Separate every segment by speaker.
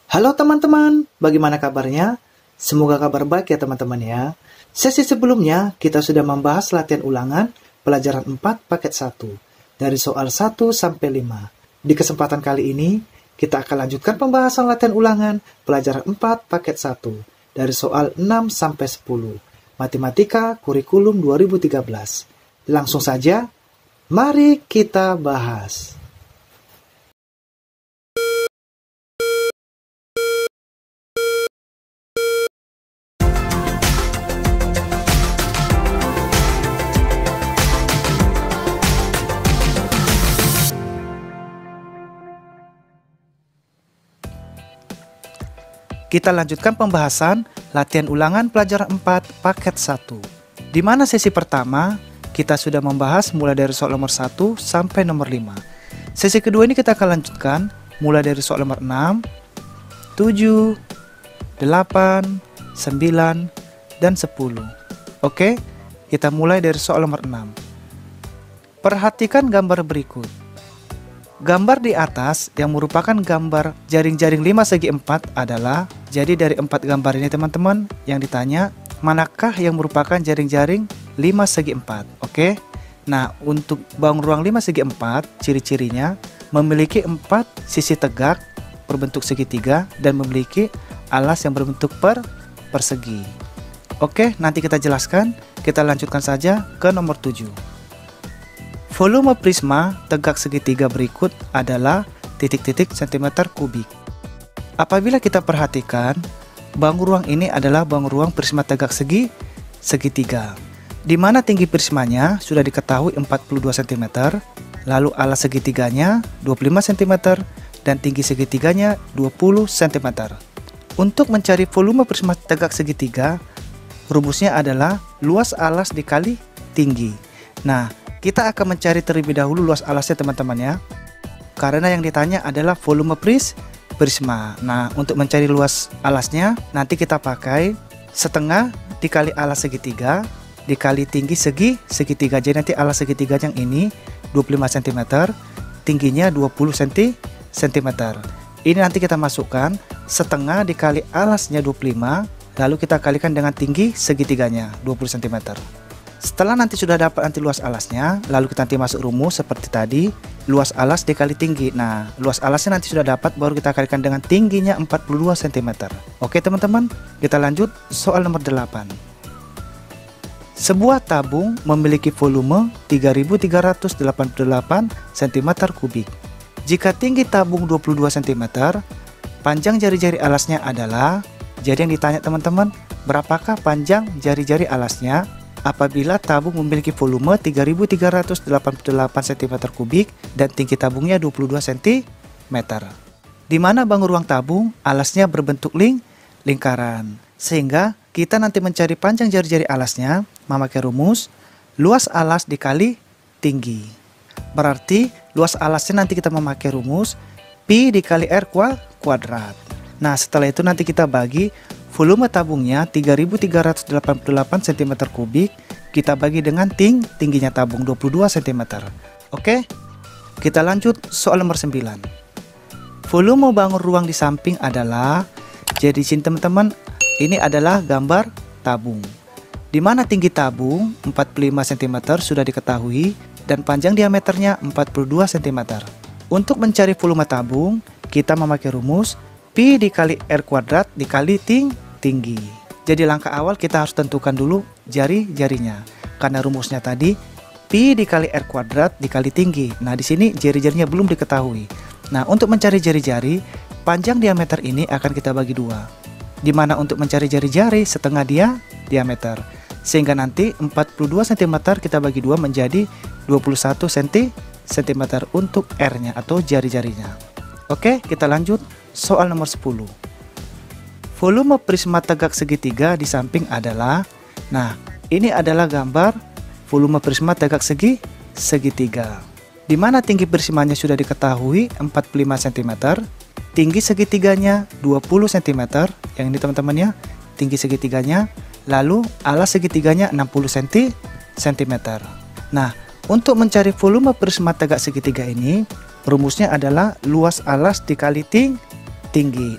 Speaker 1: Halo teman-teman, bagaimana kabarnya? Semoga kabar baik ya teman-teman ya. Sesi sebelumnya kita sudah membahas latihan ulangan pelajaran 4 paket 1 dari soal 1 sampai 5. Di kesempatan kali ini kita akan lanjutkan pembahasan latihan ulangan pelajaran 4 paket 1 dari soal 6 sampai 10. Matematika Kurikulum 2013. Langsung saja, mari kita bahas. Kita lanjutkan pembahasan latihan ulangan pelajaran 4 paket 1. Di mana sesi pertama kita sudah membahas mulai dari soal nomor 1 sampai nomor 5. Sesi kedua ini kita akan lanjutkan mulai dari soal nomor 6, 7, 8, 9, dan 10. Oke, kita mulai dari soal nomor 6. Perhatikan gambar berikut. Gambar di atas yang merupakan gambar jaring-jaring 5 segi 4 adalah, jadi dari 4 gambar ini teman-teman yang ditanya, manakah yang merupakan jaring-jaring 5 segi 4? Oke. Nah, untuk bangun ruang 5 segi 4, ciri-cirinya memiliki 4 sisi tegak berbentuk segitiga dan memiliki alas yang berbentuk persegi. Oke, nanti kita jelaskan. Kita lanjutkan saja ke nomor 7. Volume prisma tegak segitiga berikut adalah titik-titik centimeter kubik. Apabila kita perhatikan, bangun ruang ini adalah bangun ruang prisma tegak segitiga, di mana tinggi prismanya sudah diketahui 42 cm, lalu alas segitiganya 25 cm, dan tinggi segitiganya 20 cm. Untuk mencari volume prisma tegak segitiga, rumusnya adalah luas alas dikali tinggi. Nah, kita akan mencari terlebih dahulu luas alasnya teman-teman ya. Karena yang ditanya adalah volume prisma. Nah, untuk mencari luas alasnya nanti kita pakai setengah dikali alas segitiga dikali tinggi segitiga. Jadi nanti alas segitiga yang ini 25 cm, tingginya 20 cm. Ini nanti kita masukkan setengah dikali alasnya 25, lalu kita kalikan dengan tinggi segitiganya 20 cm. Setelah nanti sudah dapat nanti luas alasnya, lalu kita nanti masuk rumus seperti tadi, luas alas dikali tinggi. Nah, luas alasnya nanti sudah dapat, baru kita kalikan dengan tingginya 42 cm. Oke teman-teman, kita lanjut soal nomor 8. Sebuah tabung memiliki volume 3388 cm3. Jika tinggi tabung 22 cm, panjang jari-jari alasnya adalah, jadi yang ditanya teman-teman, berapakah panjang jari-jari alasnya apabila tabung memiliki volume 3388 cm3 dan tinggi tabungnya 22 cm. Di mana bangun ruang tabung alasnya berbentuk lingkaran. Sehingga kita nanti mencari panjang jari-jari alasnya memakai rumus luas alas dikali tinggi. Berarti luas alasnya nanti kita memakai rumus pi dikali r kuadrat. Nah, setelah itu nanti kita bagi volume tabungnya 3388 cm3, kita bagi dengan tingginya tabung 22 cm. Oke, kita lanjut soal nomor 9. Volume bangun ruang di samping adalah, jadi sini teman-teman, ini adalah gambar tabung. Di mana tinggi tabung 45 cm sudah diketahui dan panjang diameternya 42 cm. Untuk mencari volume tabung, kita memakai rumus pi dikali r kuadrat dikali tinggi. Jadi langkah awal kita harus tentukan dulu jari-jarinya. Karena rumusnya tadi pi dikali r kuadrat dikali tinggi. Nah, di sini jari-jarinya belum diketahui. Nah, untuk mencari jari-jari, panjang diameter ini akan kita bagi dua. Di mana untuk mencari jari-jari setengah diameter. Sehingga nanti 42 cm kita bagi dua menjadi 21 cm untuk r-nya atau jari-jarinya. Oke, kita lanjut soal nomor 10. Volume prisma tegak segitiga di samping adalah, nah ini adalah gambar volume prisma tegak segitiga. Di mana tinggi prismanya sudah diketahui 45 cm, tinggi segitiganya 20 cm, yang ini teman-teman ya, tinggi segitiganya, lalu alas segitiganya 60 cm. Nah, untuk mencari volume prisma tegak segitiga ini, rumusnya adalah luas alas dikali tinggi.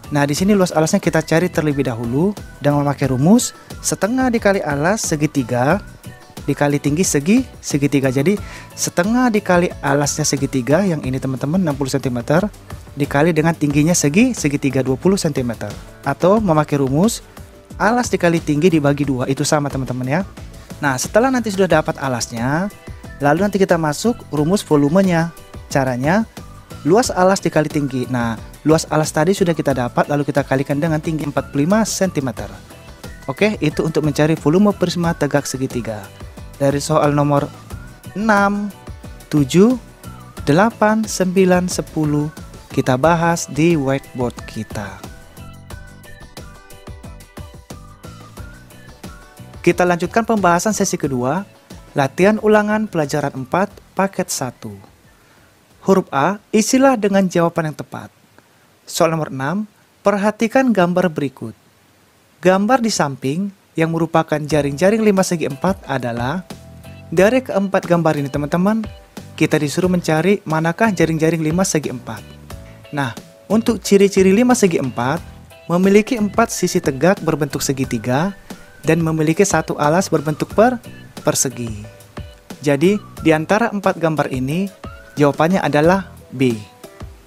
Speaker 1: Nah, di sini luas alasnya kita cari terlebih dahulu dengan memakai rumus setengah dikali alas segitiga dikali tinggi segitiga. Jadi setengah dikali alasnya segitiga yang ini teman-teman 60 cm dikali dengan tingginya segitiga 20 cm. Atau memakai rumus alas dikali tinggi dibagi 2, itu sama teman-teman ya. Nah, setelah nanti sudah dapat alasnya, lalu nanti kita masuk rumus volumenya. Caranya luas alas dikali tinggi. Nah, luas alas tadi sudah kita dapat, lalu kita kalikan dengan tinggi 45 cm. Oke, itu untuk mencari volume prisma tegak segitiga. Dari soal nomor 6, 7, 8, 9, 10 kita bahas di whiteboard kita. Kita lanjutkan pembahasan sesi kedua, latihan ulangan pelajaran 4 paket 1. Huruf A, isilah dengan jawaban yang tepat. Soal nomor 6, perhatikan gambar berikut. Gambar di samping yang merupakan jaring-jaring 5 segi 4 adalah, dari keempat gambar ini teman-teman, kita disuruh mencari manakah jaring-jaring 5 segi 4. Nah, untuk ciri-ciri 5 segi 4, memiliki 4 sisi tegak berbentuk segitiga dan memiliki 1 alas berbentuk persegi. Jadi, di antara 4 gambar ini, jawabannya adalah B.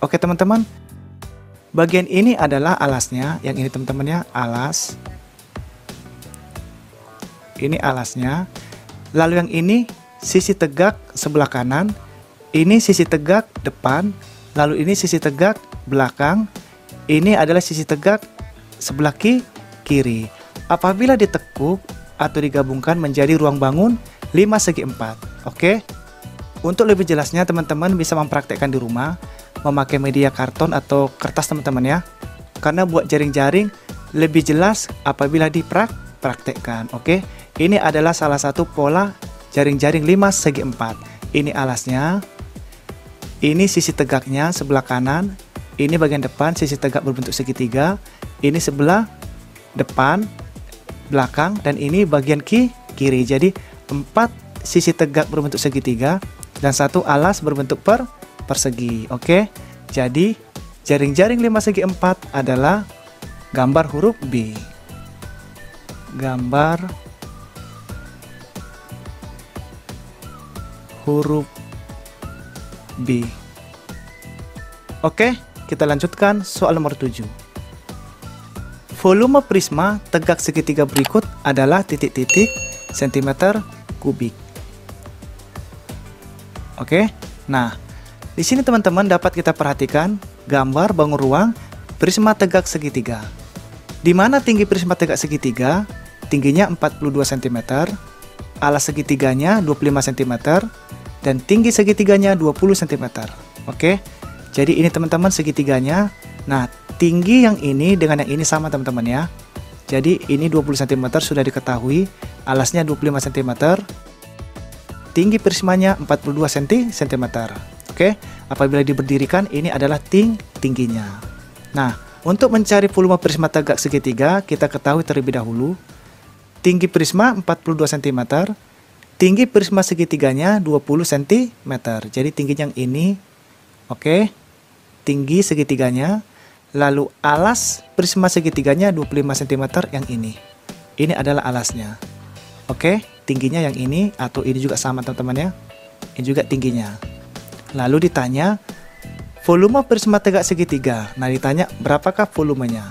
Speaker 1: Oke teman-teman, bagian ini adalah alasnya, yang ini teman-teman ya, alas. Ini alasnya. Lalu yang ini sisi tegak sebelah kanan, ini sisi tegak depan, lalu ini sisi tegak belakang, ini adalah sisi tegak sebelah kiri. Apabila ditekuk atau digabungkan menjadi ruang bangun 5 segi 4. Oke. Untuk lebih jelasnya teman-teman bisa mempraktekkan di rumah memakai media karton atau kertas teman-teman ya. Karena buat jaring-jaring lebih jelas apabila dipraktekkan. Oke. Ini adalah salah satu pola jaring-jaring 5 segi 4. Ini alasnya. Ini sisi tegaknya sebelah kanan. Ini bagian depan sisi tegak berbentuk segitiga. Ini sebelah depan, belakang, dan ini bagian kiri. Jadi 4 sisi tegak berbentuk segitiga dan 1 alas berbentuk persegi. Oke. Jadi jaring-jaring 5 segi 4 adalah gambar huruf B. Gambar huruf B. Oke, kita lanjutkan soal nomor 7. Volume prisma tegak segitiga berikut adalah titik-titik cm3. Oke. Nah, di sini teman-teman dapat kita perhatikan gambar bangun ruang prisma tegak segitiga. Di mana tinggi prisma tegak segitiga? Tingginya 42 cm, alas segitiganya 25 cm, dan tinggi segitiganya 20 cm. Oke. Jadi ini teman-teman segitiganya. Nah, tinggi yang ini dengan yang ini sama teman-teman ya. Jadi ini 20 cm sudah diketahui, alasnya 25 cm. Tinggi prismanya 42 cm. Oke. Apabila diberdirikan ini adalah tingginya. Nah, untuk mencari volume prisma tegak segitiga, kita ketahui terlebih dahulu tinggi prisma 42 cm, tinggi prisma segitiganya 20 cm. Jadi tingginya yang ini. Oke. Tinggi segitiganya. Lalu alas prisma segitiganya 25 cm yang ini. Ini adalah alasnya. Oke. Tingginya yang ini atau ini juga sama teman-teman ya. Ini juga tingginya. Lalu ditanya volume prisma tegak segitiga. Nah, ditanya berapakah volumenya.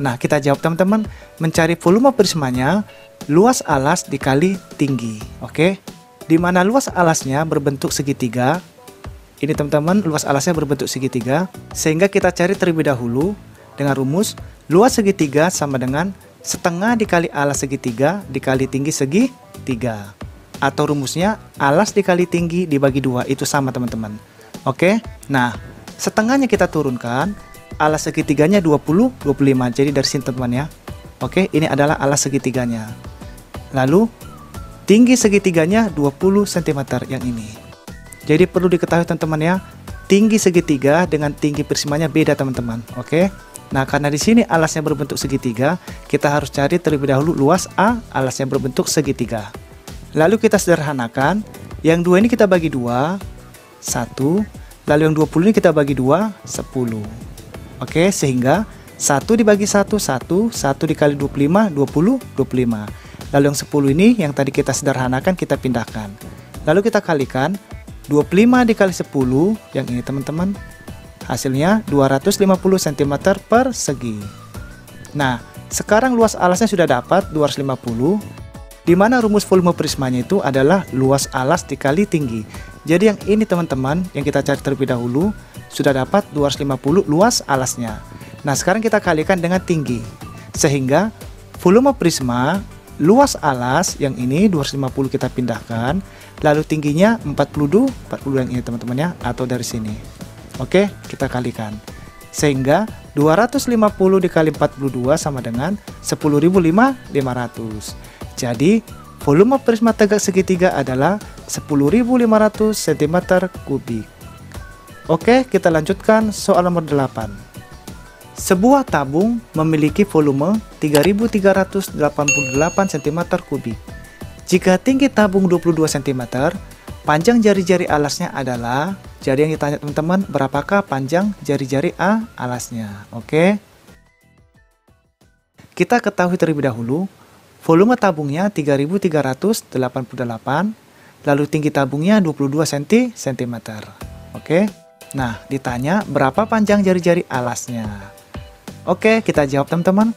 Speaker 1: Nah, kita jawab teman-teman, mencari volume prismanya luas alas dikali tinggi. Oke. Di mana luas alasnya berbentuk segitiga. Ini teman-teman, luas alasnya berbentuk segitiga, sehingga kita cari terlebih dahulu dengan rumus luas segitiga sama dengan setengah dikali alas segitiga dikali tinggi segitiga. Atau rumusnya alas dikali tinggi dibagi 2, itu sama teman-teman. Oke. Nah, setengahnya kita turunkan, alas segitiganya 20, 25. Jadi dari sini teman-teman ya. Oke, ini adalah alas segitiganya. Lalu tinggi segitiganya 20 cm yang ini. Jadi perlu diketahui teman-teman ya, tinggi segitiga dengan tinggi prismanya beda teman-teman. Oke. Nah, karena di sini alasnya berbentuk segitiga, kita harus cari terlebih dahulu luas A, alasnya berbentuk segitiga. Lalu kita sederhanakan, yang 2 ini kita bagi 2, 1, lalu yang 20 ini kita bagi 2, 10. Oke, sehingga 1 dibagi 1, 1. 1 dikali 25, 20, 25. Lalu yang 10 ini yang tadi kita sederhanakan kita pindahkan. Lalu kita kalikan 25 dikali 10, yang ini teman-teman. Hasilnya 250 cm persegi. Nah, sekarang luas alasnya sudah dapat 250. Di mana rumus volume prismanya itu adalah luas alas dikali tinggi. Jadi yang ini teman-teman yang kita cari terlebih dahulu sudah dapat 250 luas alasnya. Nah, sekarang kita kalikan dengan tinggi. Sehingga volume prisma luas alas yang ini 250 kita pindahkan, lalu tingginya 40 yang ini teman-teman ya, atau dari sini. Oke, kita kalikan. Sehingga 250 dikali 42 sama dengan 10.500. Jadi volume prisma tegak segitiga adalah 10.500 cm3. Oke, kita lanjutkan soal nomor 8. Sebuah tabung memiliki volume 3.388 cm3. Jika tinggi tabung 22 cm, panjang jari-jari alasnya adalah, jadi yang ditanya teman-teman, berapakah panjang jari-jari alasnya? Oke. Kita ketahui terlebih dahulu, volume tabungnya 3.388, lalu tinggi tabungnya 22 cm. Oke. Nah, ditanya berapa panjang jari-jari alasnya? Oke, kita jawab teman-teman.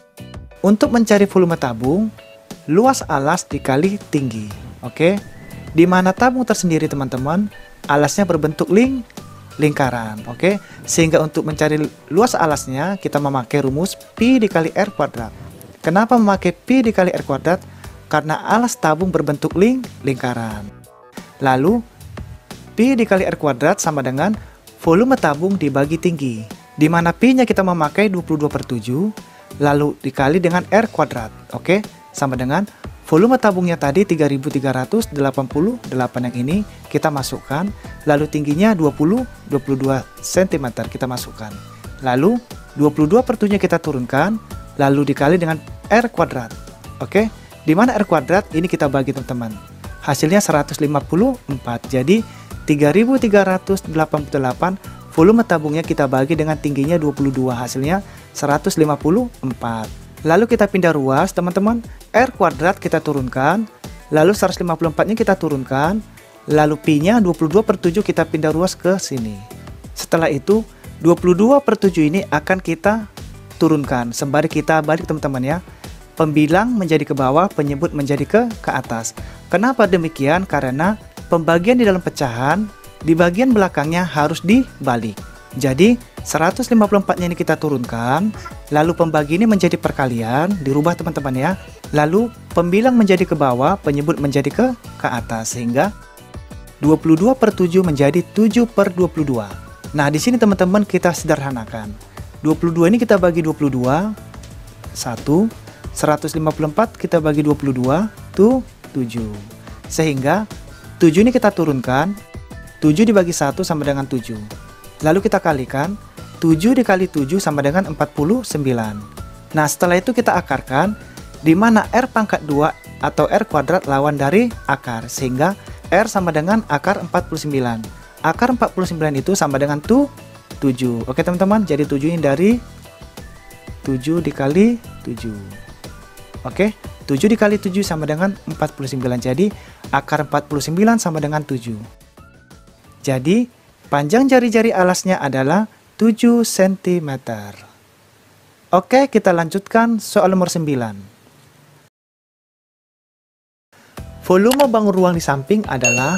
Speaker 1: Untuk mencari volume tabung, luas alas dikali tinggi. Oke. Di mana tabung tersendiri teman-teman, alasnya berbentuk lingkaran. Oke. Sehingga untuk mencari luas alasnya, kita memakai rumus Pi dikali R kuadrat. Kenapa memakai Pi dikali R kuadrat? Karena alas tabung berbentuk lingkaran. Lalu, Pi dikali R kuadrat sama dengan volume tabung dibagi tinggi. Di mana Pi-nya kita memakai 22/7, lalu dikali dengan R kuadrat. Oke, sama dengan volume tabungnya tadi 3.388 yang ini kita masukkan, lalu tingginya 22 cm kita masukkan. Lalu 22/7-nya kita turunkan, lalu dikali dengan R kuadrat. Oke, di mana R kuadrat ini kita bagi teman-teman. Hasilnya 154. Jadi 3.388 volume tabungnya kita bagi dengan tingginya 22, hasilnya 154. Lalu kita pindah ruas teman-teman, R kuadrat kita turunkan, lalu 154-nya kita turunkan, lalu Pi-nya 22/7 kita pindah ruas ke sini. Setelah itu 22/7 ini akan kita turunkan, sembari kita balik teman-teman ya. Pembilang menjadi ke bawah, penyebut menjadi ke atas. Kenapa demikian? Karena pembagian di dalam pecahan di bagian belakangnya harus dibalik. Jadi 154-nya ini kita turunkan, lalu pembagi ini menjadi perkalian, dirubah teman-teman ya. Lalu pembilang menjadi ke bawah, penyebut menjadi ke atas, sehingga 22/7 menjadi 7/22. Nah, di sini teman-teman kita sederhanakan. 22 ini kita bagi 22, 1, 154 kita bagi 22, tuh 7. Sehingga 7 ini kita turunkan, 7 dibagi 1 sama dengan 7. Lalu kita kalikan, 7 dikali 7 sama dengan 49. Nah, setelah itu kita akarkan, di mana R pangkat 2 atau R kuadrat lawan dari akar. Sehingga R sama dengan akar 49. Akar 49 itu sama dengan 7. Oke teman-teman, jadi 7 ini dari 7 dikali 7. Oke, 7 dikali 7 sama dengan 49. Jadi, akar 49 sama dengan 7. Jadi, panjang jari-jari alasnya adalah 7 cm. Oke, kita lanjutkan soal nomor 9. Volume bangun ruang di samping adalah,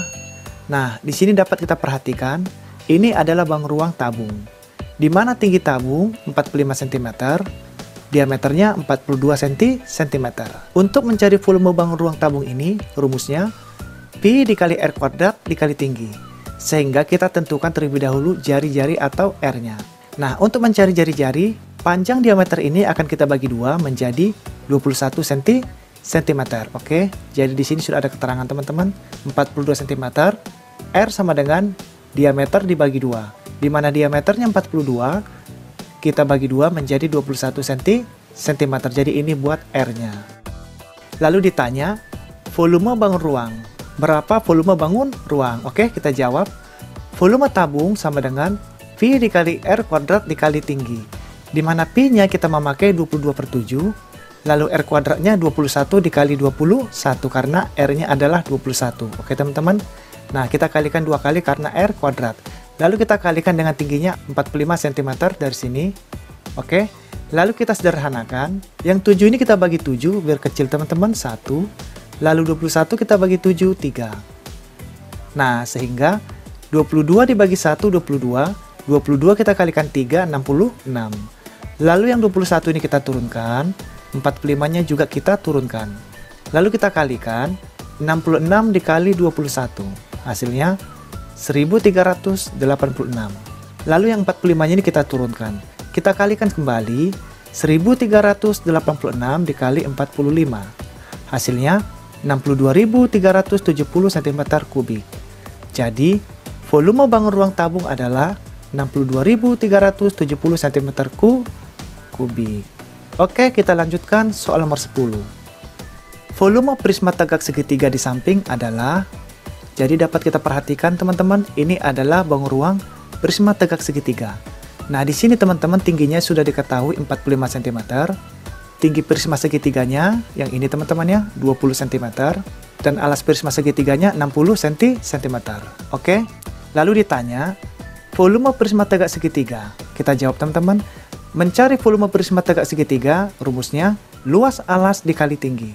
Speaker 1: nah, di sini dapat kita perhatikan, ini adalah bangun ruang tabung. Di mana tinggi tabung 45 cm, diameternya 42 cm. Untuk mencari volume bangun ruang tabung ini, rumusnya Pi dikali R kuadrat dikali tinggi. Sehingga kita tentukan terlebih dahulu jari-jari atau R-nya. Nah, untuk mencari jari-jari, panjang diameter ini akan kita bagi 2 menjadi 21 cm. Oke, jadi di sini sudah ada keterangan teman-teman, 42 cm. R sama dengan diameter dibagi 2. Di mana diameternya 42, kita bagi 2 menjadi 21 cm. Jadi ini buat R-nya. Lalu ditanya, volume bangun ruang. Berapa volume bangun ruang? Oke, kita jawab. Volume tabung sama dengan V dikali R kuadrat dikali tinggi. di mana Pi-nya kita memakai 22/7, lalu R kuadratnya 21 dikali 21 karena R-nya adalah 21. Oke teman-teman. Nah, kita kalikan 2 kali karena R kuadrat. Lalu kita kalikan dengan tingginya 45 cm dari sini. Oke. Lalu kita sederhanakan. Yang 7 ini kita bagi 7 biar kecil teman-teman, 1. Lalu 21 kita bagi 7, 3. Nah, sehingga 22 dibagi 1, 22. 22 kita kalikan 3, 66. Lalu yang 21 ini kita turunkan. 45-nya juga kita turunkan. Lalu kita kalikan 66 dikali 21. Hasilnya 1386. Lalu yang 45-nya ini kita turunkan. Kita kalikan kembali 1386 dikali 45. Hasilnya 62.370 cm3. Jadi, volume bangun ruang tabung adalah 62.370 cm3. Oke, kita lanjutkan soal nomor 10. Volume prisma tegak segitiga di samping adalah, jadi dapat kita perhatikan teman-teman, ini adalah bangun ruang prisma tegak segitiga. Nah, di sini teman-teman tingginya sudah diketahui 45 cm. Tinggi prisma segitiganya, yang ini teman-teman ya, 20 cm. Dan alas prisma segitiganya 60 cm. Oke, lalu ditanya, volume prisma tegak segitiga. Kita jawab teman-teman, mencari volume prisma tegak segitiga, rumusnya luas alas dikali tinggi.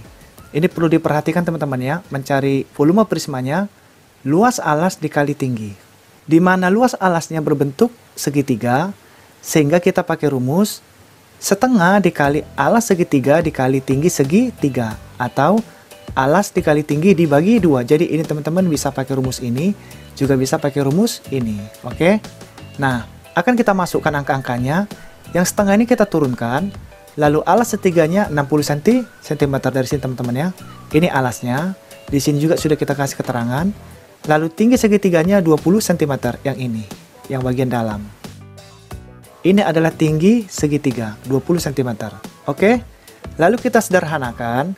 Speaker 1: Ini perlu diperhatikan teman-teman ya, mencari volume prismanya, luas alas dikali tinggi. Di mana luas alasnya berbentuk segitiga, sehingga kita pakai rumus setengah dikali alas segitiga dikali tinggi segitiga, atau alas dikali tinggi dibagi 2. Jadi ini teman-teman bisa pakai rumus ini, juga bisa pakai rumus ini. Oke. Nah, akan kita masukkan angka-angkanya. Yang setengah ini kita turunkan, lalu alas setiganya 60 cm dari sini teman-teman ya. Ini alasnya. Di sini juga sudah kita kasih keterangan. Lalu tinggi segitiganya 20 cm yang ini, yang bagian dalam. Ini adalah tinggi segitiga 20 cm. Oke. Lalu kita sederhanakan.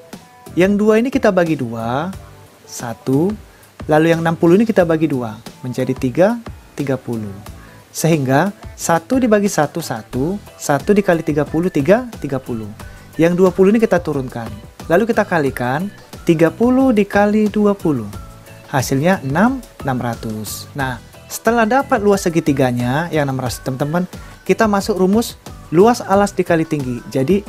Speaker 1: Yang 2 ini kita bagi 2, 1. Lalu yang 60 ini kita bagi 2, menjadi 3, 30. Sehingga 1 dibagi 1, 1. 1 dikali 30, 30. Yang 20 ini kita turunkan. Lalu kita kalikan 30 dikali 20. Hasilnya 600. Nah, setelah dapat luas segitiganya yang 600 teman-teman, kita masuk rumus luas alas dikali tinggi. Jadi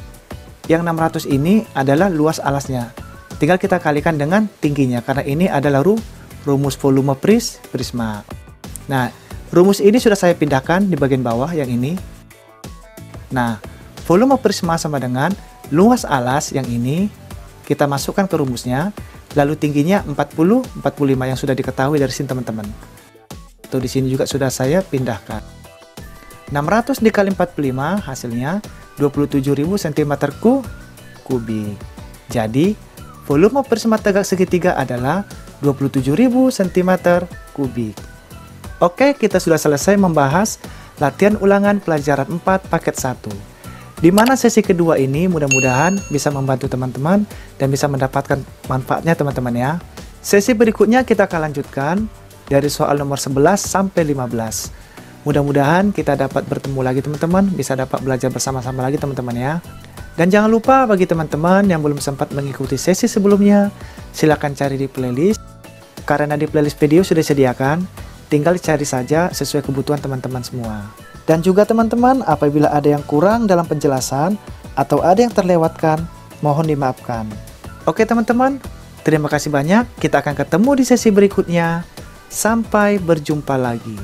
Speaker 1: yang 600 ini adalah luas alasnya. Tinggal kita kalikan dengan tingginya karena ini adalah rumus volume prisma. Nah, rumus ini sudah saya pindahkan di bagian bawah yang ini. Nah, volume prisma sama dengan luas alas yang ini. Kita masukkan ke rumusnya. Lalu tingginya 40, 45 yang sudah diketahui dari sini teman-teman. Tuh di sini juga sudah saya pindahkan. 600 dikali 45 hasilnya 27.000 cm3. Jadi, volume prisma tegak segitiga adalah 27.000 cm3. Oke, kita sudah selesai membahas latihan ulangan pelajaran 4 paket 1. Di mana sesi kedua ini mudah-mudahan bisa membantu teman-teman dan bisa mendapatkan manfaatnya teman-teman ya. Sesi berikutnya kita akan lanjutkan dari soal nomor 11 sampai 15. Mudah-mudahan kita dapat bertemu lagi teman-teman, bisa dapat belajar bersama-sama lagi teman-teman ya. Dan jangan lupa bagi teman-teman yang belum sempat mengikuti sesi sebelumnya, silakan cari di playlist. Karena di playlist video sudah disediakan, tinggal cari saja sesuai kebutuhan teman-teman semua. Dan juga teman-teman, apabila ada yang kurang dalam penjelasan atau ada yang terlewatkan, mohon dimaafkan. Oke teman-teman, terima kasih banyak. Kita akan ketemu di sesi berikutnya. Sampai berjumpa lagi.